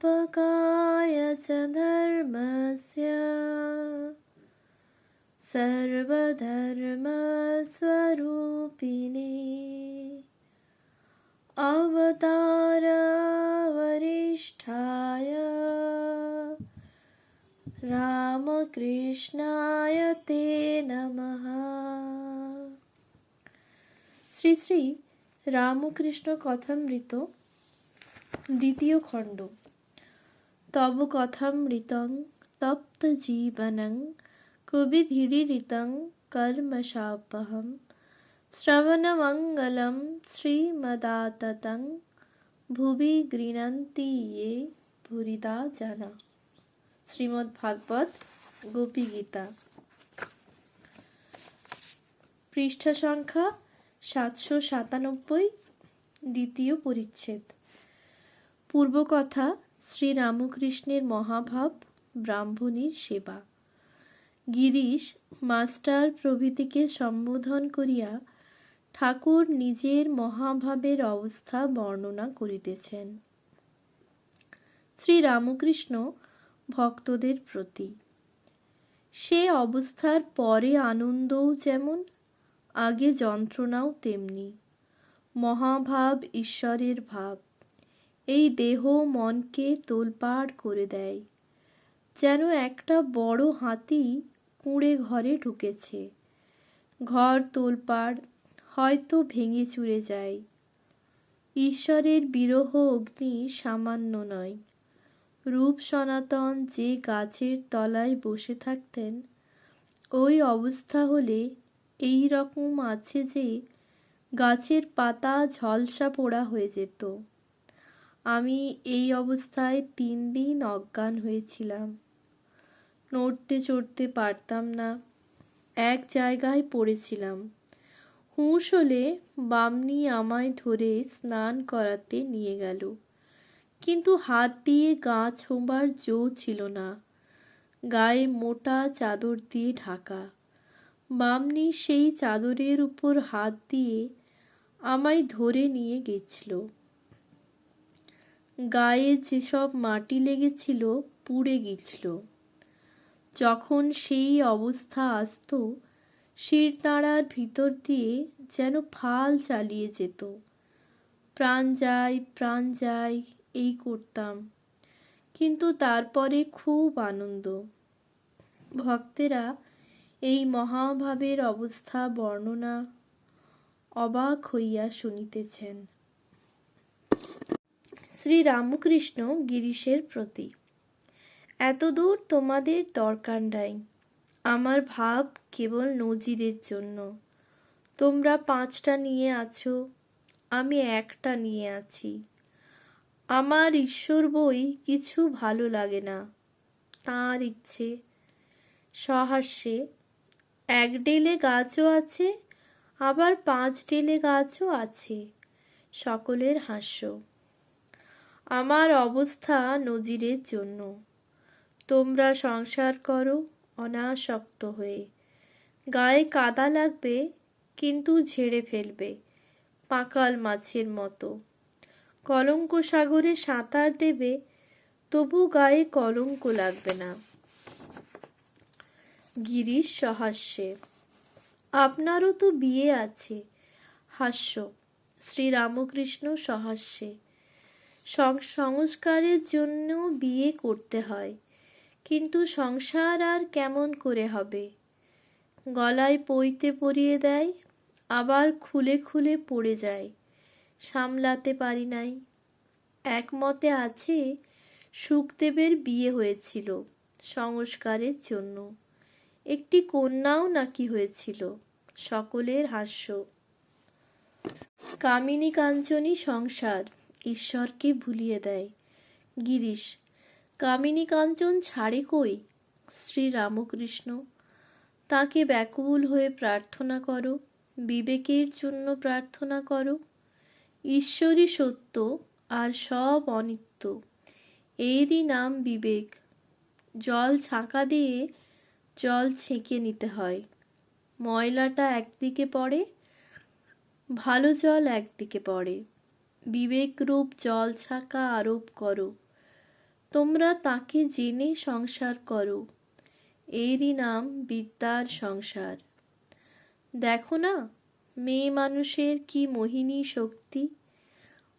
संस्थापकाय च धर्मस्य सर्वधर्मस्वरूपिणे अवतार वरिष्ठाय রামকৃষ্ণায় তে নমঃ। শ্রী শ্রী রামকৃষ্ণ কথামৃত দ্বিতীয় খণ্ড। তব কথামৃতং তপ্ত জীবনং কবিভিড়িতং কর্মশাপহম শ্রবণমঙ্গলম শ্রীমদাততং ভুবি গৃণন্তি ये ভুরিদা জনা। শ্রীমদ্ ভাগবত গোপী গীতা, পৃষ্ঠা সংখ্যা 797, দ্বিতীয় পরিচ্ছেদ। পূর্বকথা শ্রী রামকৃষ্ণের মহাভাব ব্রাহ্মণীর সেবা। গিরিশ মাস্টার প্রভৃতিকে সম্বোধন করিয়া ঠাকুর নিজের মহাভাবের অবস্থা বর্ণনা করিতেছেন। শ্রী রামকৃষ্ণ ভক্তদের প্রতি সে অবস্থার পরে আনন্দও যেমন, আগে যন্ত্রণাও তেমনি। মহাভাব ঈশ্বরের ভাব এই দেহ মনকে তোলপাড় করে দেয়, যেন একটা বড় হাতি কুঁড়ে ঘরে ঢুকেছে। ঘর তোলপাড়, হয়তো ভেঙে চুরে যায়। ঈশ্বরের বিরহ অগ্নি সামান্য নয়। রূপ সনাতন যে গাছের তলায় বসে থাকতেন, ওই অবস্থা হলে এই রকম আছে যে গাছের পাতা ঝলসা পোড়া হয়ে যেত। আমি এই অবস্থায় 3 দিন অজ্ঞান হয়েছিলাম। নড়তে চড়তে পারতাম না, এক জায়গায় পড়েছিলাম। হুঁশ হলে বামনি আমায় ধরে স্নান করাতে নিয়ে গেল, কিন্তু হাত দিয়ে গা ছোঁবার জো ছিল না। গায়ে মোটা চাদর দিয়ে ঢাকা। বামনি সেই চাদরের উপর হাত দিয়ে আমায় ধরে নিয়ে গেছিল। গায়ে যেসব মাটি লেগেছিল পুড়ে গেছিল। যখন সেই অবস্থা আসত, শিরদাঁড়ার ভিতর দিয়ে যেন ফাল চালিয়ে যেত। প্রাণ যায় প্রাণ যায় এই করতাম, কিন্তু তারপরে খুব আনন্দ। ভক্তেরা এই মহাভাবের অবস্থা বর্ণনা অবাক হইয়া শুনিতেছেন। শ্রী রামকৃষ্ণ গিরিশের প্রতি: এতদূর তোমাদের দরকার নাই। আমার ভাব কেবল নজিরের জন্য। তোমরা 5টা নিয়ে আছো, আমি একটা নিয়ে আছি। আমার ঈশ্বর বই কিছু ভালো লাগে না, তাঁর ইচ্ছে। সহাস্যে 1 ডেলে গাছও আছে, আবার 5 ডেলে গাছও আছে। সকলের হাস্য। আমার অবস্থা নজিরের জন্য। তোমরা সংসার করো অনাসক্ত হয়ে। গায়ে কাদা লাগবে, কিন্তু ঝেড়ে ফেলবে পাকাল মাছের মতো। কলঙ্ক সাগরে সাঁতার দেবে, তবু গায়ে কলঙ্ক লাগবে না। গিরিশ সহাস্যে: আপনারও তো বিয়ে আছে। হাস্য। শ্রী রামকৃষ্ণ সহাস্যে: সংস্কারের জন্য বিয়ে করতে হয়, কিন্তু সংসার আর কেমন করে হবে? গলায় পইতে পরিয়ে দেয়, আবার খুলে খুলে পড়ে যায়। সামলাতে পারি নাই। একমতে আছে শুকদেবের বিয়ে হয়েছিল সংস্কারের জন্য, একটি কন্যাও নাকি হয়েছিল। সকলের হাস্য। কামিনী কাঞ্চনী সংসার ঈশ্বরকে ভুলিয়ে দেয়। গিরিশ: কামিনী কাঞ্চন ছাড়ে কই? শ্রী রামকৃষ্ণ: তাকে ব্যাকুল হয়ে প্রার্থনা করো, বিবেকের জন্য প্রার্থনা করো। ঈশ্বরই সত্য, আর সব অনিত্য। এরই নাম বিবেক। জল ছাঁকা দিয়ে জল ছেঁকে নিতে হয়। ময়লাটা একদিকে পড়ে, ভালো জল একদিকে পড়ে। বিবেকরূপ জল ছাঁকা আরোপ করো, তোমরা তাকে জেনে সংসার করো, এরই নাম বিদ্যার সংসার। দেখো না মেয়ে মানুষের কি মোহিনী শক্তি,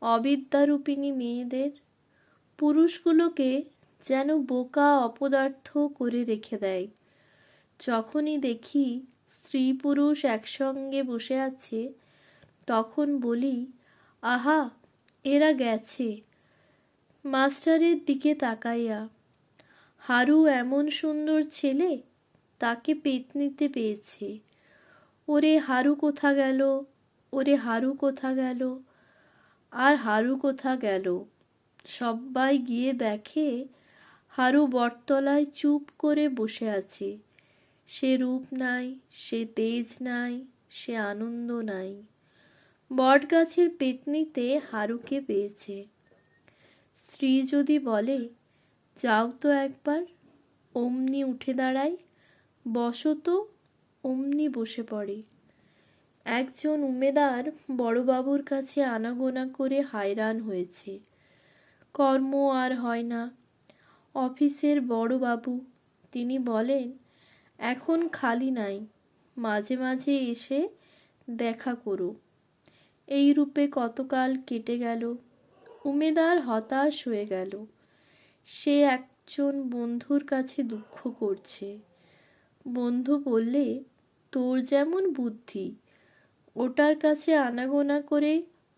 অবিদ্যারূপিণী মেয়েদের পুরুষগুলোকে যেন বোকা অপদার্থ করে রেখে দেয়। যখনই দেখি স্ত্রী পুরুষ একসঙ্গে বসে আছে, তখন বলি, আহা এরা গেছে। মাস্টারের দিকে তাকাইয়া, হারু এমন সুন্দর ছেলে, তাকে পেতনিতে পেয়েছে। ওরে হারু কোথা গেল, ওরে হারু কোথা গেল, আর হারু কোথা গেল। সবাই গিয়ে দেখে হারু বটতলায় চুপ করে বসে আছে। সে রূপ নাই, সে তেজ নাই, সে আনন্দ নাই। বটগাছের পেতনিতে হারুকে পেয়েছে। স্ত্রী যদি বলে, যাও তো একবার, অমনি উঠে দাঁড়ায়, বসো তো, অমনি বসে পড়ে। একজন উমেদার বড়বাবুর কাছে আনাগোনা করে হায়রান হয়েছে। কর্ম আর হয় না। অফিসের বড়বাবু, তিনি বলেন, এখন খালি নাই, মাঝে মাঝে এসে দেখা করো। এই রূপে কতকাল কেটে গেল। উমেদার হতাশ হয়ে গেল। সে একজন বন্ধুর কাছে দুঃখ করছে। বন্ধু বললে, তোর যেমন বুদ্ধি, ওটার কাছে আনাগোনা করে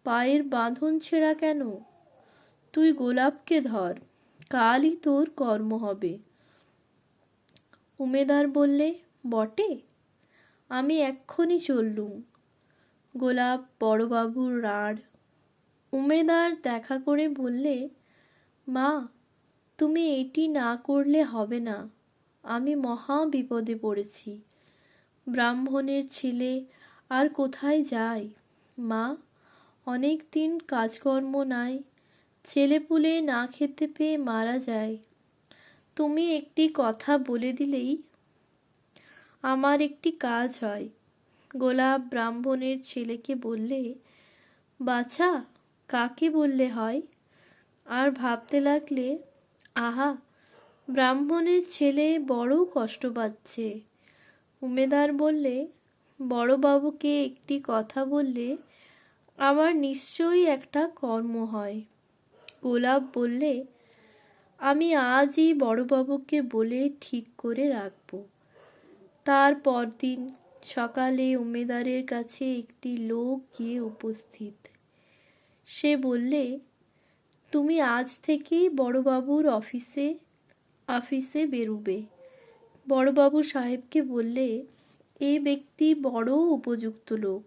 পায়ের বাঁধন ছেঁড়া কেন? তুই গোলাপকে ধর, কালই তোর কর্ম হবে। উমেদার বললে, বটে, আমি এক্ষুনি চললুম। গোলাপ বড়বাবুর রাঁড়। উমেদার দেখা করে বললে, মা, তুমি এটি না করলে হবে না, আমি মহা বিপদে পড়েছি। ব্রাহ্মণের ছেলে আর কোথায় যায়? মা, অনেক দিন কাজকর্ম নাই, ছেলেপুলে না খেতে পেয়ে মারা যায়। তুমি একটি কথা বলে দিলেই আমার একটি কাজ হয়। গোলাপ ব্রাহ্মণের ছেলেকে বললে, বাছা, কাকে বললে হয়? আর ভাবতে লাগলে, আহা, ব্রাহ্মণের ছেলে বড় কষ্ট পাচ্ছে। উমেদার বললে, বড়বাবুকে একটি কথা বললে আমার নিশ্চয়ই একটা কর্ম হয়। গোলাপ বললে, আমি আজই বড়বাবুকে বলে ঠিক করে রাখব। তার পরদিন সকালে উমেদারের কাছে একটি লোক গিয়ে উপস্থিত। সে বললে, তুমি আজ থেকেই বড়বাবুর অফিসে বেরুবে। বড়বাবু সাহেবকে বললে, এ ব্যক্তি বড় উপযুক্ত লোক,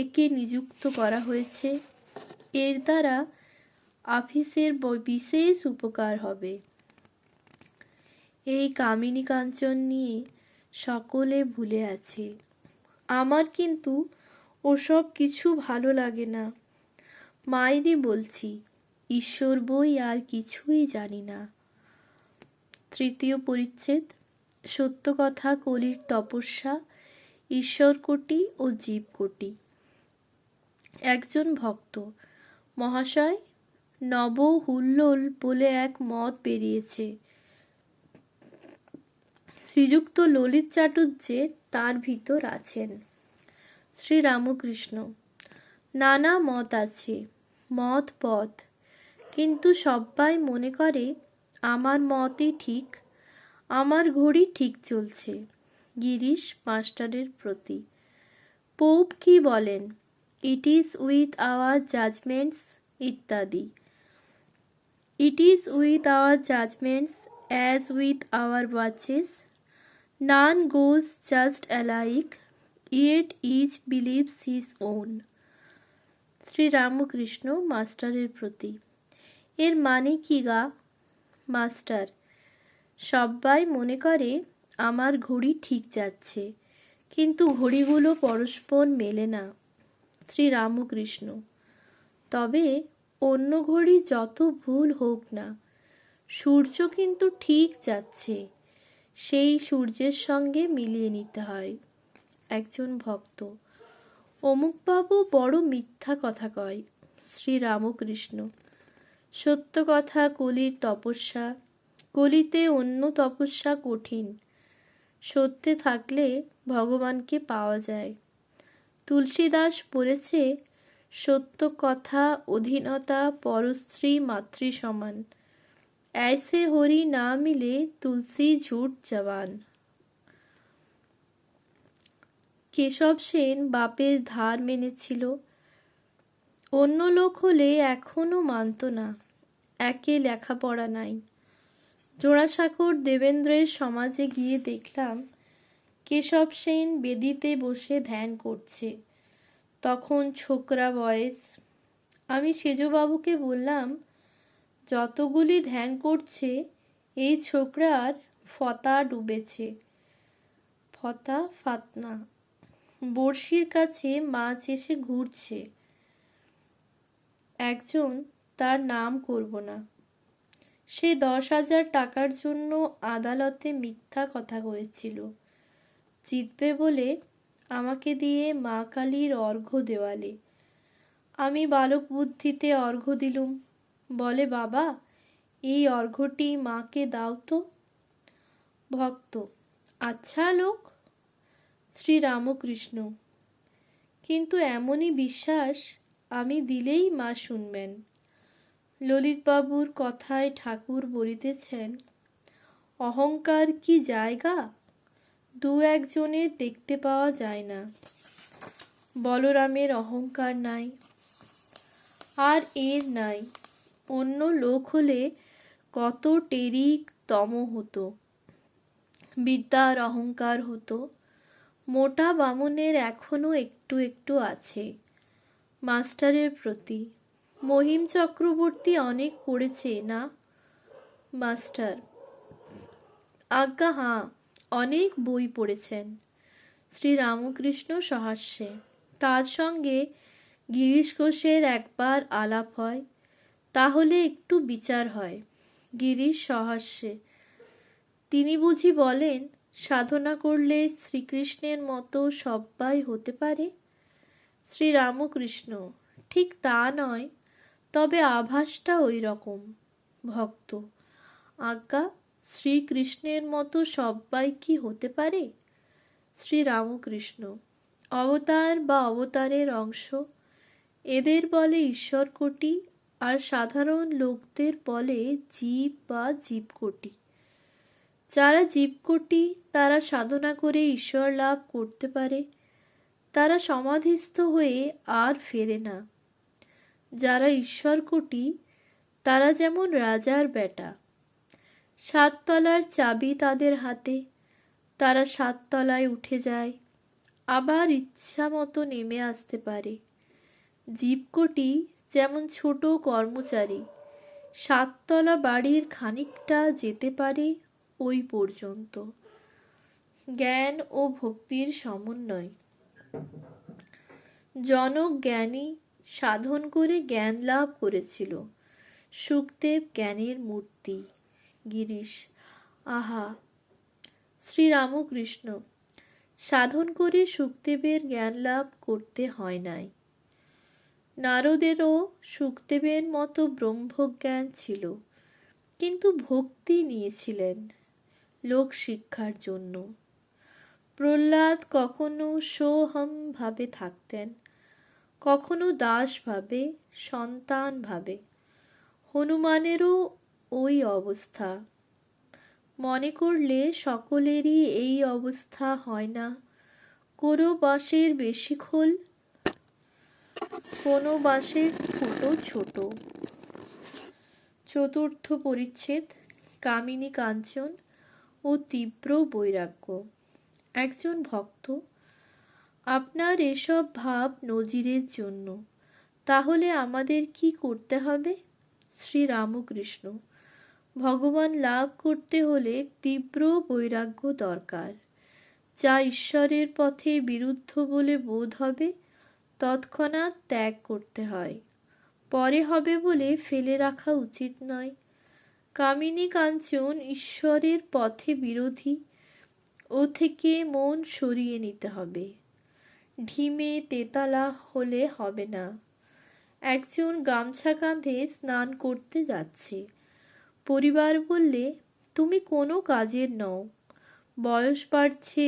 একে নিযুক্ত করা হয়েছে, এর দ্বারা অফিসের বিশেষ উপকার হবে। এই কামিনী কাঞ্চন নিয়ে সকলে ভুলে আছে। আমার কিন্তু ওসব কিছু ভালো লাগে না। মায়েরই বলছি, ঈশ্বর বই আর কিছুই জানি না। তৃতীয় পরিচ্ছেদ। সত্য কথা কলির তপস্যা, ঈশ্বর কোটি ও জীব কোটি। একজন ভক্ত, মহাশয়, নব হুল্লোল বলে এক মত বেরিয়েছে। শ্রীযুক্ত ললিত চাটুর্যে তার ভিতর আছেন। শ্রীরামকৃষ্ণ, নানা মত আছে, মত পথ, কিন্তু সবাই মনে করে আমার মতই ঠিক, আমার ঘড়ি ঠিক চলছে। গিরিশ মাস্টারের প্রতি। পোপ কি বলেন? It is with our judgements ইত্যাদি। It is with our judgements as with our watches, none goes just alike, yet each believes his own. Sriramakrishna মাস্টারের প্রতি। এর মানে কি গা? মাস্টার, সবাই মনে করে আমার ঘড়ি ঠিক যাচ্ছে, কিন্তু ঘড়িগুলো পরস্পর মেলে না। শ্রীরামকৃষ্ণ, তবে অন্য ঘড়ি যত ভুল হোক না, সূর্য কিন্তু ঠিক যাচ্ছে, সেই সূর্যের সঙ্গে মিলিয়ে নিতে হয়। একজন ভক্ত, অমুকবাবু বড় মিথ্যা কথা কয়। শ্রীরামকৃষ্ণ, সত্য কথা কলির তপস্যা, কলিতে অন্য তপস্যা কঠিন। সত্যে থাকলে ভগবানকে পাওয়া যায়। তুলসীদাস বলেছে, সত্য কথা অধীনতা পরস্ত্রী মাতৃ সমান। ऐसे হরি না মিলে তুলসী ঝুট জবান। কেশব সেন বাপের ধার মেনেছিল, অন্য লোক হলে এখনো মানত না। একে লেখাপড়া নাই। জোড়াসাঁকোর দেবেন্দ্রের সমাজে গিয়ে দেখলাম কেশব সেন বেদিতে বসে ধ্যান করছে। তখন ছোকরা বয়স। আমি সেজবাবুকে বললাম, যতগুলি ধ্যান করছে এই ছোকরার ফতা ডুবেছে। ফতা ফাতনা। বড়শির কাছে মাছ এসে ঘুরছে। একজন, তার নাম করব না, সে 10,000 টাকার জন্য আদালতে মিথ্যা কথা কয়েছিল। জিতবে বলে আমাকে দিয়ে মা কালীর অর্ঘ্য দেওয়ালে। আমি বালক বুদ্ধিতে অর্ঘ্য দিলুম। বলে, বাবা, এই অর্ঘ্যটি মাকে দাও তো। ভক্ত, আচ্ছা লোক। শ্রীরামকৃষ্ণ, কিন্তু এমনই বিশ্বাস আমি দিলেই মা শুনবেন। ললিতবাবুর কথায় ঠাকুর বলিতেছেন, অহংকার কি জায়গা, দু একজনের দেখতে পাওয়া যায় না। বলরামের অহংকার নাই, আর এর নাই। অন্য লোক হলে কত টেরিক তম হতো, বিদ্যার অহংকার হতো। মোটা বামুনের এখনো একটু একটু আছে। মাস্টারের প্রতি। মহিম চক্রবর্তী অনেক পড়েছে না? মাস্টার, আজ্ঞা হাঁ, অনেক বই পড়েছেন। শ্রীরামকৃষ্ণ সহাস্যে। তার সঙ্গে গিরিশ ঘোষের একবার আলাপ হয়, তাহলে একটু বিচার হয়। গিরিশ সহাস্যে। তিনি বুঝি বলেন, সাধনা করলে শ্রীকৃষ্ণের মতো সব্বাই হতে পারে? শ্রীরামকৃষ্ণ, ঠিক তা নয়, তবে আভাসটা ওই রকম। ভক্ত, আজ্ঞা, শ্রীকৃষ্ণের মতো সব্বাই কি হতে পারে? শ্রীরামকৃষ্ণ, অবতার বা অবতারের অংশ, এদের বলে ঈশ্বর কোটি, আর সাধারণ লোকদের বলে জীব বা জীবকোটি। যারা জীবকোটি তারা সাধনা করে ঈশ্বর লাভ করতে পারে, তারা সমাধিস্থ হয়ে আর ফেরে না। যারা ঈশ্বর কোটি তারা যেমন রাজার বেটা, 7 তলার চাবি তাদের হাতে, তারা 7 তলায় উঠে যায়, আবার ইচ্ছা মতো নেমে আসতে পারে। জীবকোটি যেমন ছোট কর্মচারী, 7 তলা বাড়ির খানিকটা যেতে পারে ওই পর্যন্ত। জ্ঞান ও ভক্তির সমন্বয়। জনক জ্ঞানী সাধন করে জ্ঞান লাভ করেছিল। শুকদেব জ্ঞানের মূর্তি। গিরিশ, আহা। শ্রীরামকৃষ্ণ, সাধন করে শুকদেবের জ্ঞান লাভ করতে হয় নাই। নারদেরও শুকদেবের মতো ব্রহ্মজ্ঞান ছিল, কিন্তু ভক্তি নিয়েছিলেন লোক শিক্ষার জন্য। প্রহ্লাদ কখনো সোহম ভাবে থাকতেন, কখনো দাস ভাবে, সন্তান ভাবে। হনুমানেরও ওই অবস্থা। মনে করলে সকলেরই এই অবস্থা হয় না। কোনো বাঁশের বেশি খোল, কোনো বাঁশের ফুটো ছোট। চতুর্থ পরিচ্ছেদ। কামিনী কাঞ্চন ও তীব্র বৈরাগ্য। একজন ভক্ত, আপনার এসব ভাব নজিরের জন্য, তাহলে আমাদের কি করতে হবে? শ্রীরামকৃষ্ণ, ভগবান লাভ করতে হলে তীব্র বৈরাগ্য দরকার। যা ঈশ্বরের পথে বিরুদ্ধ বলে বোধ হবে তৎক্ষণাৎ ত্যাগ করতে হয়, পরে হবে বলে ফেলে রাখা উচিত নয়। কামিনী কাঞ্চন ঈশ্বরের পথে বিরোধী, ও থেকে মন সরিয়ে নিতে হবে। ঢিমে তেতালা হলে হবে না। একজন গামছা কাঁধে স্নান করতে যাচ্ছে। পরিবার বললে, তুমি কোনো কাজের নও, বয়স বাড়ছে,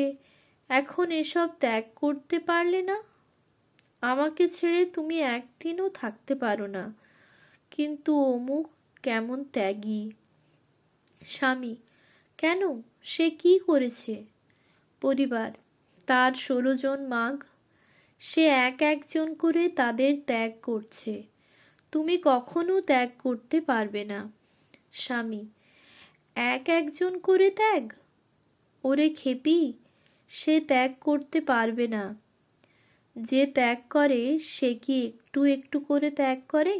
এখন এসব ত্যাগ করতে পারলে না? আমাকে ছেড়ে তুমি একদিনও থাকতে পারো না, কিন্তু অমুক কেমন ত্যাগী। স্বামী, কেন, সে কি করেছে? পরিবার, তার 16 জন মাগ, সে এক একজন করে তাদের ত্যাগ করছে, তুমি কখনো ত্যাগ করতে পারবে না। স্বামী, এক একজন করে ত্যাগ? ওরে খেপি, সে ত্যাগ করতে পারবে না। যে ত্যাগ করে সে কি একটু একটু করে ত্যাগ করে?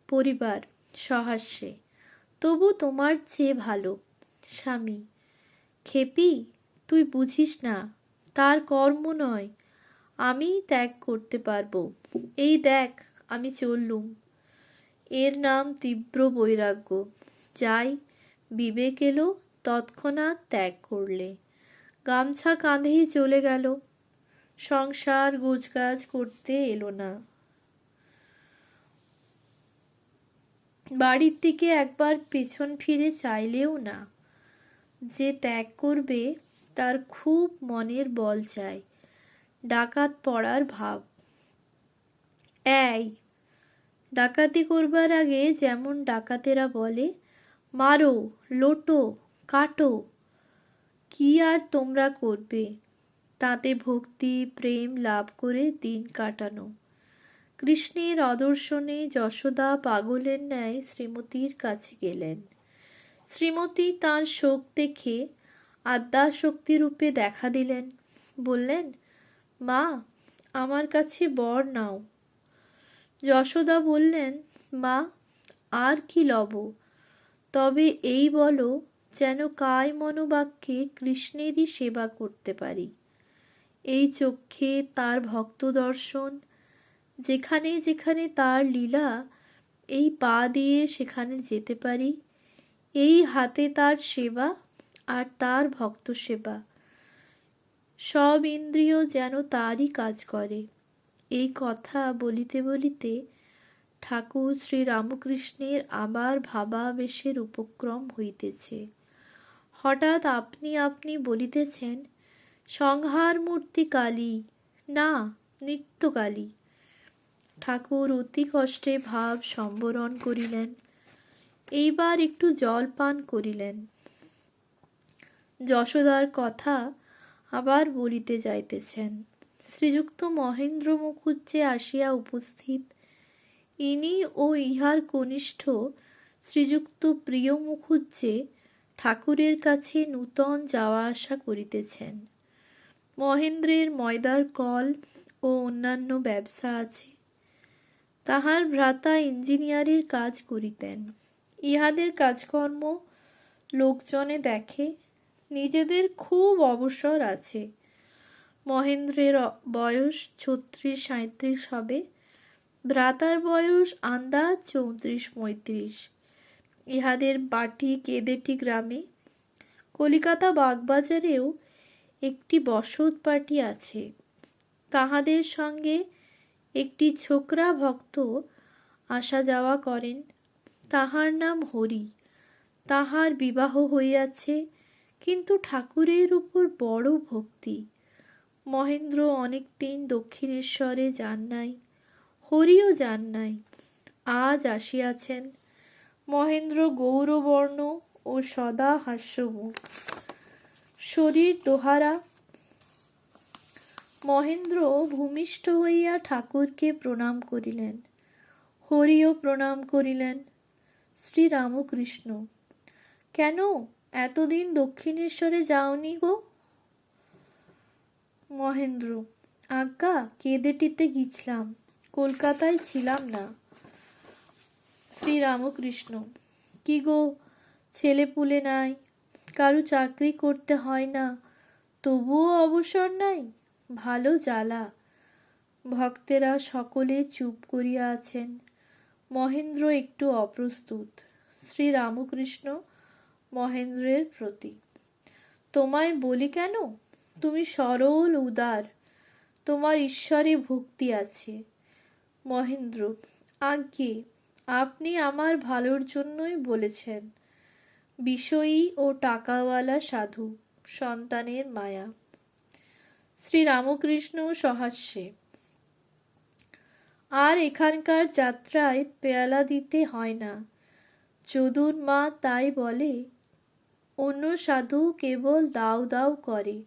পরিবার সহাস্যে, তবু তোমার চেয়ে ভালো। স্বামী, খেপি, তুই বুঝিস না, তার কর্ম নয়, আমি ত্যাগ করতে পারবো। এই দেখ, আমি চললুম। এর নাম তীব্র বৈরাগ্য। যাই, বিবেক এলো, তৎক্ষণাৎ ত্যাগ করলে। গামছা কাঁধেই চলে গেল, সংসার গোছগাছ করতে এলো না। বাড়ির দিকে একবার পেছন ফিরে চাইলেও না। যে ত্যাগ করবে তার খুব মনের বল চাই, ডাকাত পড়ার ভাব। এই, ডাকাতি করবার আগে যেমন ডাকাতেরা বলে, মারো, লোটো, কাটো, কি আর তোমরা করবে? তাতে ভক্তি প্রেম লাভ করে দিন কাটানো। কৃষ্ণের অদর্শনে যশোদা পাগলের ন্যায় শ্রীমতীর কাছে গেলেন। শ্রীমতী তাঁর শোক দেখে আদ্যাশক্তিরূপে দেখা দিলেন। বললেন, মা, আমার কাছে বর নাও। যশোদা বললেন, মা, আর কি লব? তবে এই বলো, যেন কায় মনোবাক্যে কৃষ্ণেরই সেবা করতে পারি। এই চক্ষে তার ভক্ত দর্শন, যেখানে যেখানে তার লীলা, এই পা দিয়ে সেখানে যেতে পারি। এই হাতে তার সেবা আর তার ভক্ত সেবা, সব ইন্দ্রিয় যেন তারই কাজ করে। এই কথা বলিতে বলিতে ঠাকুর শ্রীরামকৃষ্ণের আবার ভাবাবেশের উপক্রম হইতেছে। হঠাৎ আপনি আপনি বলিতেছেন, সংহার মূর্তি কালী, না, নিত্য কালী। ঠাকুর অতি কষ্টে ভাব সম্বরণ করিলেন। এইবার একটু জল পান করিলেন। যশোদার কথা আবার বলিতে যাইতেছেন। শ্রীযুক্ত মহেন্দ্র মুখুজ্জে আসিয়া উপস্থিত। ইনি ও ইহার কনিষ্ঠ শ্রীযুক্ত প্রিয় মুখুজ্জে ঠাকুরের কাছে নূতন যাওয়া আসা করিতেছেন। মহেন্দ্রের ময়দার কল ও অন্যান্য ব্যবসা আছে। তাহার ভ্রাতা ইঞ্জিনিয়ারের কাজ করিতেন। ইহাদের কাজকর্ম লোকজনে দেখে, নিজেদের খুব অবসর আছে। মহেন্দ্রের বয়স 36-37 হবে, ভ্রাতার বয়স আন্দাজ 34-35। ইহাদের বাটি কেদেটি গ্রামে। কলিকাতা বাগবাজারেও একটি বসত বাটি আছে। তাহাদের সঙ্গে একটি ছোকরা ভক্ত আসা যাওয়া করেন, তাহার নাম হরি। তাহার বিবাহ হইয়াছে, কিন্তু ঠাকুরের উপর বড় ভক্তি। মহেন্দ্র অনেক দিন দক্ষিণেশ্বরে যান নাই, হরিও যান নাই, আজ আসিয়াছেন। মহেন্দ্র গৌরবর্ণ ও সদা হাস্যমুখ, শরীর দোহারা। মহেন্দ্র ভূমিষ্ঠ হইয়া ঠাকুরকে প্রণাম করিলেন। হরিও প্রণাম করিলেন। শ্রীরামকৃষ্ণ, কেন এতদিন দক্ষিণেশ্বরে যাওনি গো? মহেন্দ্র, আজ্ঞা, কেদেটিতে গিছলাম, কলকাতায় ছিলাম না। শ্রীরামকৃষ্ণ, কি গো, ছেলেপুলে নাই, কারু চাকরি করতে হয় না, তবুও অবসর নাই? ভালো জ্বালা। ভক্তেরা সকলে চুপ করিয়া আছেন। মহেন্দ্র একটু অপ্রস্তুত। শ্রীরামকৃষ্ণ মহেন্দ্রের প্রতি, তোমায় বলি কেন, তুমি সরল উদার, তোমার ঈশ্বরে ভক্তি আছে। মহেন্দ্র, আজ্ঞে, আপনি আমার ভালোর জন্যই বলেছেন। বিষয়ী ও টাকাওয়ালা সাধু, সন্তানের মায়া। শ্রীরামকৃষ্ণ সহাস্যে, আর এখানকার যাত্রায় পেয়ালা দিতে হয় না। যদুর মা তাই বলে। অন্য সাধু কেবল দাও দাও করে।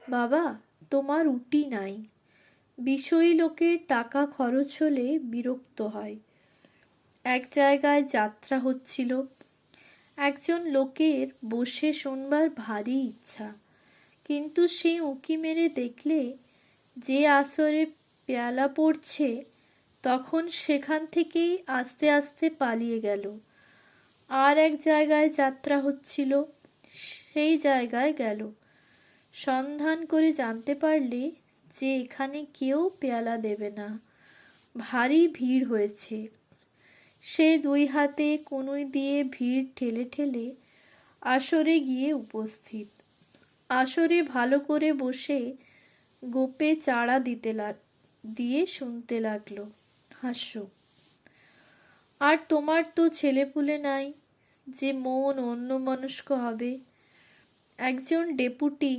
বাবা, তোমার উটি নাই। বিষয়ী লোকের টাকা খরচ হলে বিরক্ত হয়। এক জায়গায় যাত্রা হচ্ছিল। একজন লোকের বসে শুনবার ভারী ইচ্ছা, কিন্তু সে উঁকি মেরে দেখলে যে আসরে পেয়ালা পড়ছে, তখন সেখান থেকেই আস্তে আস্তে পালিয়ে গেল। আর এক জায়গায় যাত্রা হচ্ছিল, সেই জায়গায় গেল। সন্ধান করে জানতে পারলে যে এখানে কেউ পেয়ালা দেবে না, ভারী ভিড় হয়েছে। সে দুই হাতে কনুই দিয়ে ভিড় ঠেলে ঠেলে আসরে গিয়ে উপস্থিত। আসরে ভালো করে বসে গোপে চাড়া দিয়ে শুনতে লাগলো। হাস্য। আর তোমার তো ছেলেপুলে নাই যে মন অন্যমনস্ক হবে। একজন ডেপুটি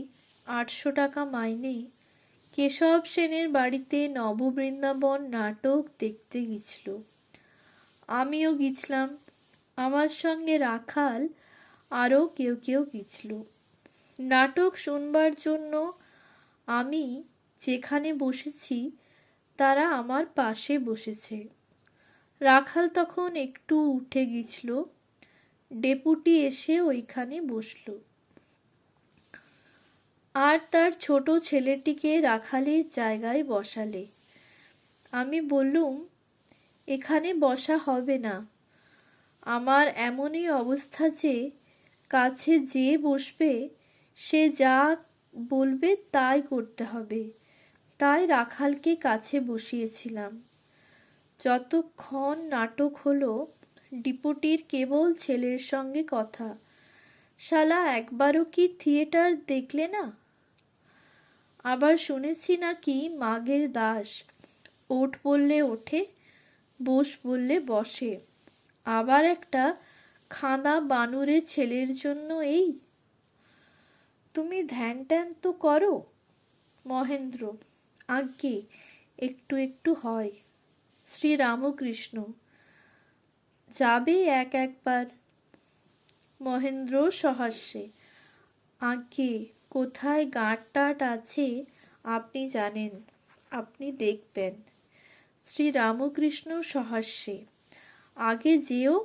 800 টাকা মাইনে কেশব সেনের বাড়িতে নববৃন্দাবন নাটক দেখতে গেছিল। আমিও গেছিলাম, আমার সঙ্গে রাখাল আরও কেউ কেউ গেছিল। নাটক শুনবার জন্য আমি যেখানে বসেছি তারা আমার পাশে বসেছে। রাখাল তখন একটু উঠে গেছিল, ডেপুটি এসে ওইখানে বসল। আর তার ছোট ছেলেটিকে রাখালের জায়গায় বসালে। আমি বললুম, এখানে বসা হবে না। আমার এমনই অবস্থা যে কাছে যে বসবে সে যা বলবে তাই করতে হবে। তাই রাখালকে কাছে বসিয়েছিলাম। যতক্ষণ নাটক হলো, ডিপুটির কেবল ছেলের সঙ্গে কথা। শালা একবারও কি থিয়েটার দেখলে না? আবার শুনেছি নাকি মাগের দাস, ওঠ বললে ওঠে, বস বললে বসে। আবার একটা খাঁদা বানুরের ছেলের জন্য এই। তুমি ধ্যান ট্যান তো করো? মহেন্দ্র, আজ্ঞে, একটু একটু হয়। শ্রীরামকৃষ্ণ, যাবে একবার? মহেন্দ্র সহাস্যে, আজ্ঞে, কোথায় গাঁট টাট আছে আপনি জানেন, আপনি দেখবেন। শ্রীরামকৃষ্ণ সহাস্যে, আগে যেও,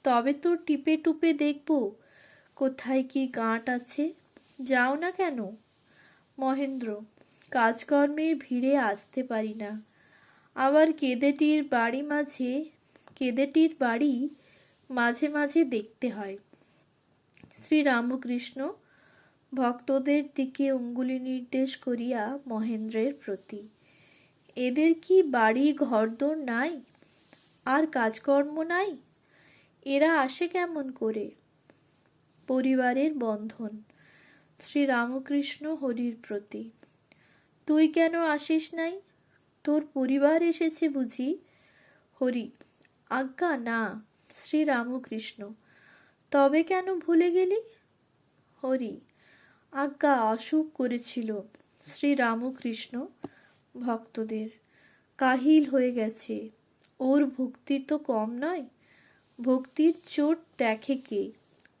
তবে তো টিপে টুপে দেখব কোথায় কি গাঁট আছে। যাও না কেন? মহেন্দ্র, কাজকর্মের ভিড়ে আসতে পারি না। আবার কেদেটির বাড়ি মাঝে মাঝে দেখতে হয়। শ্রীরামকৃষ্ণ ভক্তদের দিকে অঙ্গুলি নির্দেশ করিয়া মহেন্দ্রের প্রতি, এদের কি বাড়ি ঘরদোর নাই, আর কাজকর্ম নাই? এরা আসে কেমন করে? পরিবারের বন্ধন। শ্রীরামকৃষ্ণ হরির প্রতি, তুই কেন আসিস নাই? তোর পরিবার এসেছে বুঝি? হরি, আজ্ঞা না। শ্রীরামকৃষ্ণ, তবে কেন ভুলে গেলি? হরি, আজ্ঞা অসুখ করেছিল। শ্রীরামকৃষ্ণ ভক্তদের, কাহিল হয়ে গেছে। ওর ভক্তি তো কম নয়। ভক্তির চোট দেখে কে?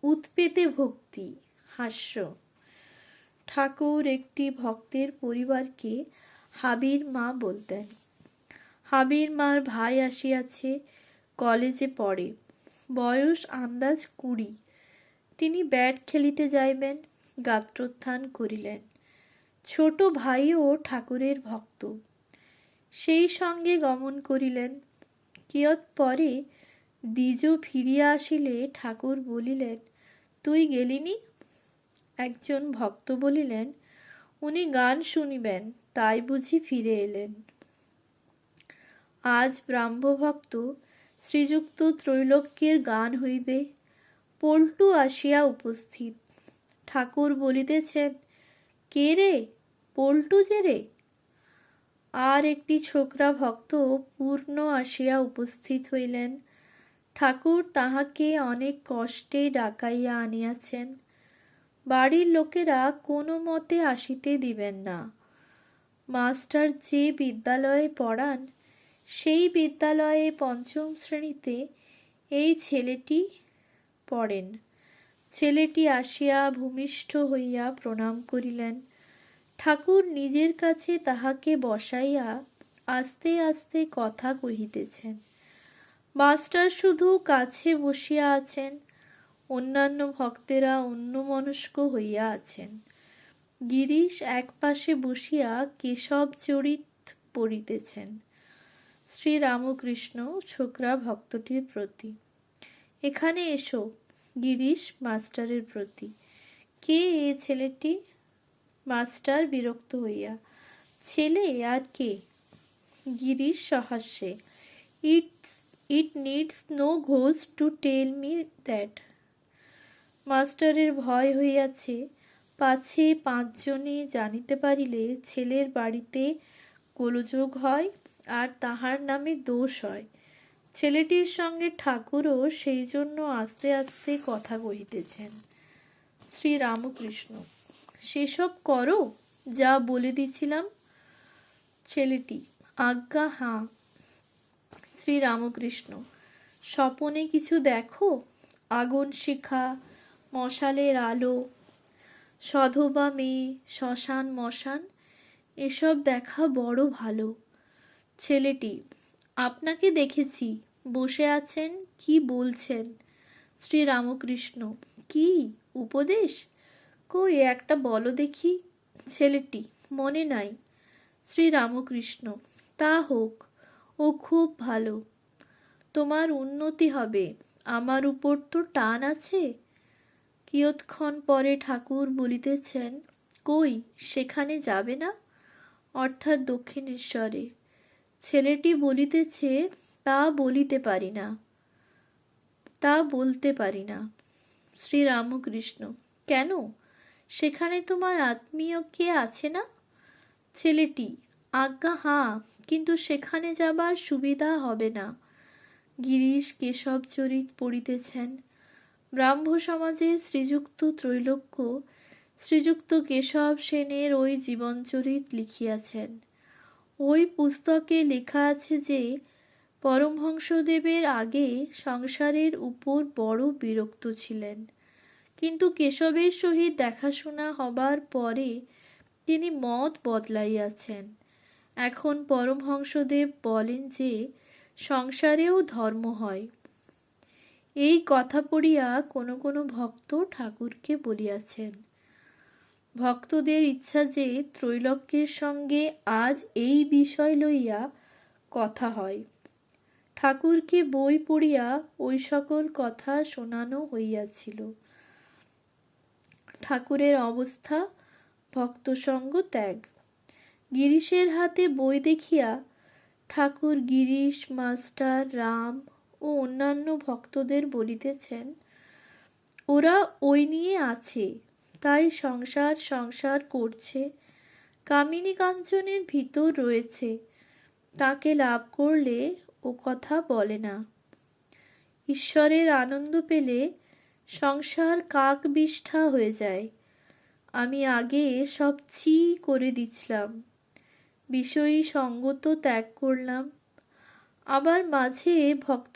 উৎপেতে ভক্তি। হাস্য। ঠাকুর একটি ভক্তের পরিবারকে হাবির মা বলতেন। হাবির মার ভাই আসিয়াছে, কলেজে পড়ে, বয়স আন্দাজ 20। তিনি ব্যাট খেলিতে যাইবেন, গাত্রোত্থান করিলেন। ছোট ভাইও ঠাকুরের ভক্ত, সেই সঙ্গে গমন করিলেন। কিয়ৎ পরে দ্বিজ ফিরিয়া আসিলে ঠাকুর বলিলেন, তুই গেলিনি? একজন ভক্ত বলিলেন, উনি গান শুনিবেন, তাই বুঝি ফিরে এলেন। আজ ব্রাহ্মভক্ত শ্রীযুক্ত ত্রৈলোক্যের গান হইবে। পল্টু আসিয়া উপস্থিত। ঠাকুর বলিতেছেন, কে রে? পল্টু যে রে? আর একটি ছোকরা ভক্ত পূর্ণ আসিয়া উপস্থিত হইলেন। ঠাকুর তাহাকে অনেক কষ্টে ডাকাইয়া আনিয়াছেন। বাড়ির লোকেরা কোনো মতে আসিতে দিবেন না। মাস্টার যে বিদ্যালয়ে পড়ান সেই বিদ্যালয়ে পঞ্চম শ্রেণীতে এই ছেলেটি পড়েন। ছেলেটি আসিয়া ভূমিষ্ঠ হইয়া প্রণাম করিলেন। ঠাকুর নিজের কাছে তাহাকে বসাইয়া আস্তে আস্তে কথা কহিতেছেন। মাস্টার শুধু কাছে বসিয়া আছেন, অন্যান্য ভক্তেরা অন্যমনস্ক হইয়া আছেন। গিরিশ এক পাশে বসিয়া কেশব চরিত পড়িতেছেন। শ্রীরামকৃষ্ণ ছোকরা ভক্তটির প্রতি। এখানে এসো। গিরিশ মাস্টারের প্রতি। কে এ ছেলেটি? মাস্টার বিরক্ত হইয়া। ছেলে আর কে? গিরিশ সহাস্যে। It needs no ghost to tell me that. মাস্টারের ভয় হইয়াছে, পাছে 5 জনে জানিতে পারিলে ছেলের বাড়িতে গোলযোগ হয় আর তাহার নামে দোষ হয়। ছেলেটির সঙ্গে ঠাকুরও সেই জন্য আস্তে আস্তে কথা কহিতেছেন। শ্রীরামকৃষ্ণ। সেসব করো যা বলে দিছিলাম। ছেলেটি। আজ্ঞা হাঁ। শ্রীরামকৃষ্ণ। স্বপনে কিছু দেখো? আগুন শিখা, মশালের আলো, সধবা মেয়ে, শ্মশান মশান, এসব দেখা বড় ভালো। ছেলেটি। আপনাকে দেখেছি, বসে আছেন, কি বলছেন? শ্রীরামকৃষ্ণ। কি উপদেশ? কই একটা বলো দেখি। ছেলেটি। মনে নাই। শ্রীরামকৃষ্ণ। তা হোক, ও খুব ভালো। তোমার উন্নতি হবে, আমার উপর তো টান আছে। কিয়ৎক্ষণ পরে ঠাকুর বলিতেছেন, কই সেখানে যাবে না? অর্থাৎ দক্ষিণেশ্বরে। ছেলেটি বলিতেছে, তা বলিতে পারি না, তা বলতে পারি না। শ্রীরামকৃষ্ণ। কেন? সেখানে তোমার আত্মীয় কে আছে না? ছেলেটি। আজ্ঞা হাঁ, কিন্তু সেখানে যাবার সুবিধা হবে না। গিরিশ কেশব চরিত পড়িতেছেন। ব্রাহ্ম সমাজে শ্রীযুক্ত ত্রৈলোক্য শ্রীযুক্ত কেশব সেনের ওই জীবনচরিত লিখিয়াছেন। ওই পুস্তকে লেখা আছে যে পরমহংসদেবের আগে সংসারের উপর বড় বিরক্ত ছিলেন, কিন্তু কেশবের সহিত দেখাশোনা হবার পরে তিনি মত বদলাইয়াছেন। এখন পরমহংসদেব বলেন যে সংসারেও ধর্ম হয়। এই কথা পড়িয়া কোনো কোনো ভক্ত ঠাকুরকে বলিয়াছেন। ভক্তদের ইচ্ছা যে ত্রৈলোক্যের সঙ্গে আজ এই বিষয় লইয়া কথা হয়। ঠাকুরকে বই পড়িয়া ওই সকল কথা শোনানো হইয়াছিল। ঠাকুরের অবস্থা ভক্তসঙ্গ ত্যাগ। গিরিশের হাতে বই দেখিয়া ঠাকুর গিরিশ, মাস্টার, রাম ও অন্যান্য ভক্তদের বলিতেছেন, ওরা ওই নিয়ে আছে, তাই সংসার সংসার করছে। কামিনী কাঞ্চনের ভিতর রয়েছে, তাকে লাভ করলে ও কথা বলে না। ঈশ্বরের আনন্দ পেলে সংসার কাক বিষ্ঠা হয়ে যায়। আমি আগে সব ছি করে দিছিলাম, বিষয়ী সঙ্গত ত্যাগ করলাম। আবার মাঝে ভক্ত